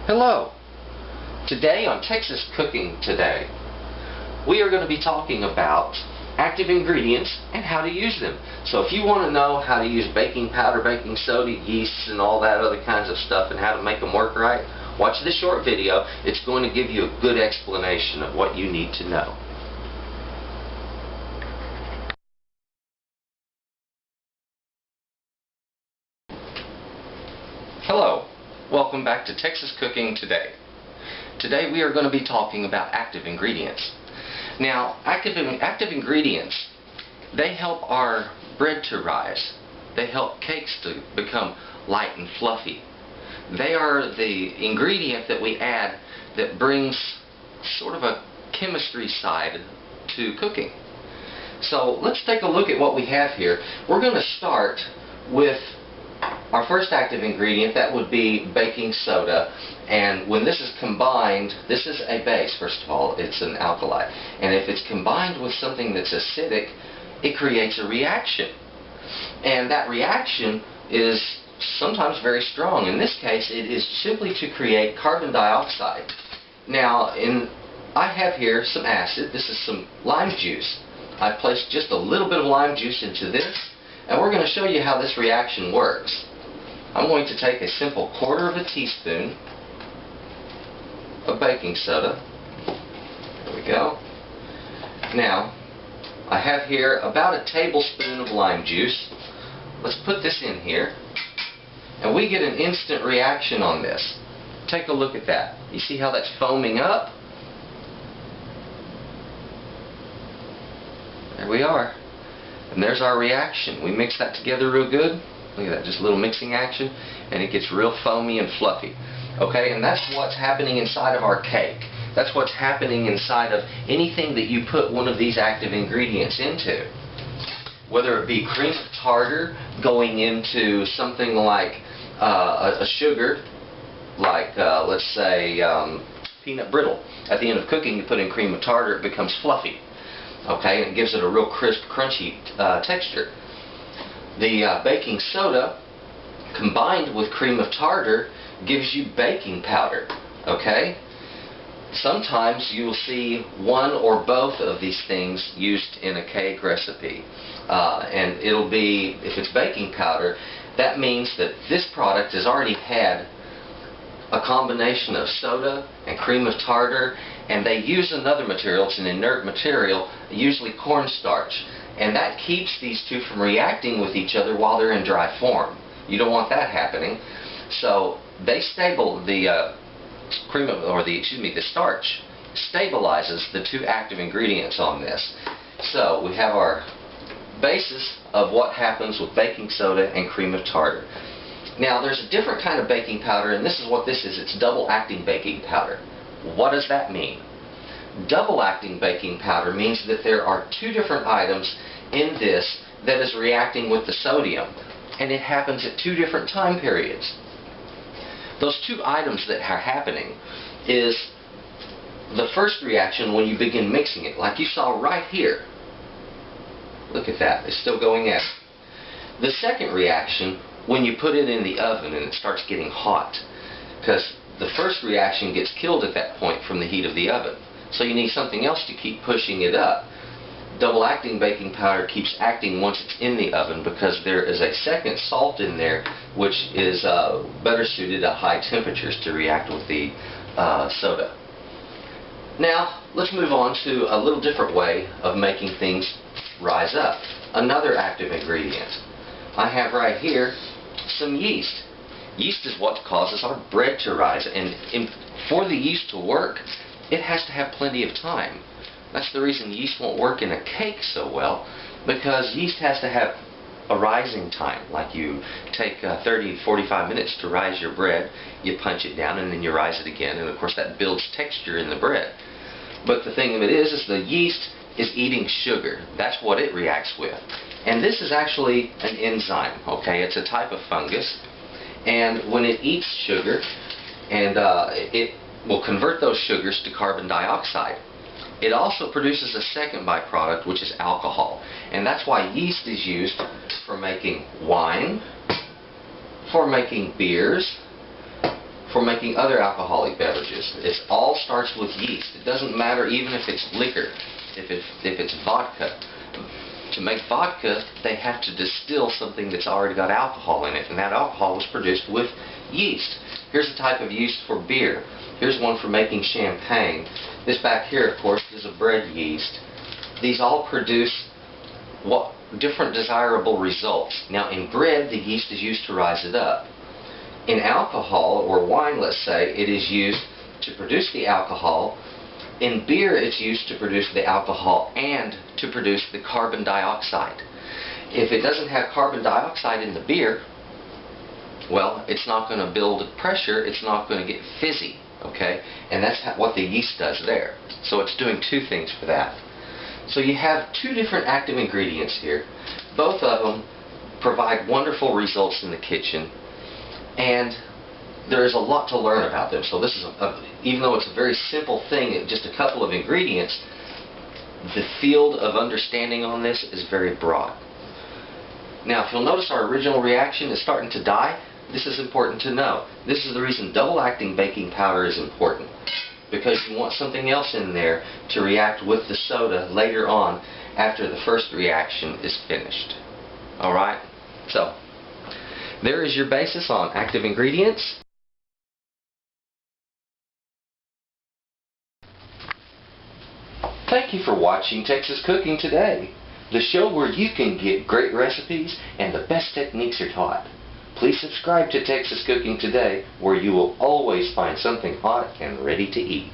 Hello! Today on Texas Cooking Today, we are going to be talking about active ingredients and how to use them. So if you want to know how to use baking powder, baking soda, yeasts, and all that other kinds of stuff and how to make them work right, watch this short video. It's going to give you a good explanation of what you need to know. Hello! Welcome back to Texas Cooking Today. Today we are going to be talking about active ingredients. Now, active ingredients, they help our bread to rise. They help cakes to become light and fluffy. They are the ingredient that we add that brings sort of a chemistry side to cooking. So let's take a look at what we have here. We're going to start with our first active ingredient. That would be baking soda, and when this is combined, this is a base. First of all, it's an alkali, and if it's combined with something that's acidic, it creates a reaction, and that reaction is sometimes very strong. In this case, it is simply to create carbon dioxide. Now, I have here some acid. This is some lime juice. I've placed just a little bit of lime juice into this, and we're going to show you how this reaction works. I'm going to take a simple 1/4 teaspoon of baking soda. There we go. Now, I have here about a tablespoon of lime juice. Let's put this in here, and we get an instant reaction on this. Take a look at that. You see how that's foaming up? There we are. And there's our reaction. We mix that together real good. Look at that, just a little mixing action, and it gets real foamy and fluffy. Okay, and that's what's happening inside of our cake. That's what's happening inside of anything that you put one of these active ingredients into. Whether it be cream of tartar going into something like a sugar, like let's say peanut brittle. At the end of cooking, you put in cream of tartar, it becomes fluffy. Okay, and it gives it a real crisp, crunchy texture. The baking soda combined with cream of tartar gives you baking powder. Okay? Sometimes you will see one or both of these things used in a cake recipe. And it'll be, if it's baking powder, that means that this product has already had a combination of soda and cream of tartar, and they use another material. It's an inert material, usually cornstarch, and that keeps these two from reacting with each other while they're in dry form. You don't want that happening. So they the starch stabilizes the two active ingredients on this. So we have our basis of what happens with baking soda and cream of tartar. Now, there's a different kind of baking powder, and this is what this is. It's double-acting baking powder. What does that mean? Double-acting baking powder means that there are two different items in this that is reacting with the sodium, and it happens at two different time periods. Those two items that are happening is the first reaction when you begin mixing it, like you saw right here. Look at that. It's still going in. The second reaction when you put it in the oven and it starts getting hot, because the first reaction gets killed at that point from the heat of the oven. So you need something else to keep pushing it up. Double-acting baking powder keeps acting once it's in the oven because there is a second salt in there which is better suited at high temperatures to react with the soda. Now, let's move on to a little different way of making things rise up. Another active ingredient. I have right here some yeast. Yeast is what causes our bread to rise, and for the yeast to work, it has to have plenty of time. That's the reason yeast won't work in a cake so well, because yeast has to have a rising time. Like you take 30 to 45 minutes to rise your bread, you punch it down, and then you rise it again, and of course that builds texture in the bread. But the thing of it is the yeast is eating sugar. That's what it reacts with. And this is actually an enzyme, okay? It's a type of fungus, and when it eats sugar, and it will convert those sugars to carbon dioxide. It also produces a second byproduct, which is alcohol, and that's why yeast is used for making wine, for making beers, for making other alcoholic beverages. It all starts with yeast. It doesn't matter even if it's liquor, if it's vodka. To make vodka, they have to distill something that's already got alcohol in it, and that alcohol was produced with yeast. Here's a type of yeast for beer. Here's one for making champagne. This back here, of course, is a bread yeast. These all produce different desirable results. Now, in bread, the yeast is used to rise it up. In alcohol, or wine, let's say, it is used to produce the alcohol. In beer, it's used to produce the alcohol and to produce the carbon dioxide. If it doesn't have carbon dioxide in the beer, well, it's not going to build pressure, it's not going to get fizzy, okay? And that's what the yeast does there. So it's doing two things for that. So you have two different active ingredients here. Both of them provide wonderful results in the kitchen, and there is a lot to learn about them. So this is, even though it's a very simple thing, just a couple of ingredients, the field of understanding on this is very broad. Now, if you'll notice, our original reaction is starting to die. This is important to know. This is the reason double-acting baking powder is important, because you want something else in there to react with the soda later on after the first reaction is finished. Alright? So, there is your basis on active ingredients. Thank you for watching Texas Cooking Today, the show where you can get great recipes and the best techniques are taught. Please subscribe to Texas Cooking Today, where you will always find something hot and ready to eat.